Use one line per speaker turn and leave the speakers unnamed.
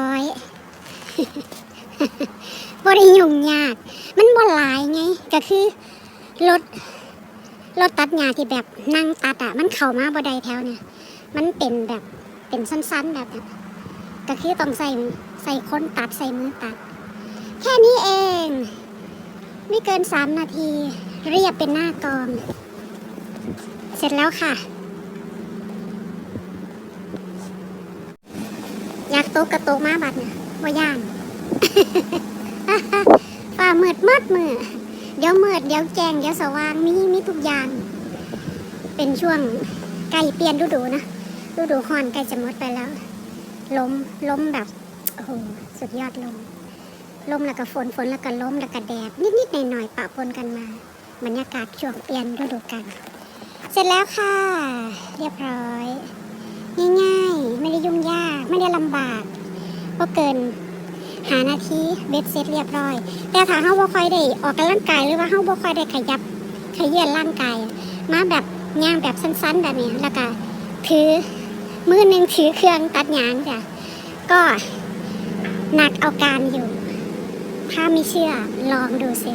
ร้อย บริยุ่งยากมันบ่หลายไงก็คือรถตัดหญ้าที่แบบนั่งตัดอ่ะมันเข้ามาบ่ได้แถวเนี่ยมันเป็นแบบเป็นสั้นๆแบบนั้นก็คือต้องใส่คนตัดใส่มือตัดแค่นี้เองไม่เกิน3 นาทีเรียบเป็นหน้ากองเสร็จแล้วค่ะอยากโตกระโตกมาบัดเนี่ยว่าย่าง ฝ่ามืดมือเดี๋ยวมืดเดี๋ยวแจ้งเดี๋ยวสว่างมีทุกอย่างเป็นช่วงใกล้เปลี่ยนฤดูนะฤดูร้อนใกล้จะหมดไปแล้วลมแบบโอ้โหสุดยอดลมแล้วก็ฝนแล้วก็ลมแล้วก็แดดนิดหน่อยปะปนกันมาบรรยากาศช่วงเปลี่ยนฤดูกาลเสร็จแล้วค่ะเรียบร้อยง่ายๆไม่ได้ยุ่งยากไม่ได้ลำบากก็เกิน5 นาทีเบ็ดเสร็จเรียบร้อยแต่ถ้าเฮาบ่ค่อยได้ออกกำลังกายหรือว่าเฮาบ่ค่อยได้ขยื่นร่างกายมาแบบย่างแบบสั้นๆแบบนี้แล้วก็ถือมือหนึ่งถือเครื่องตัดหญ้าจ้ะก็หนักเอาการอยู่ถ้าไม่เชื่อลองดูสิ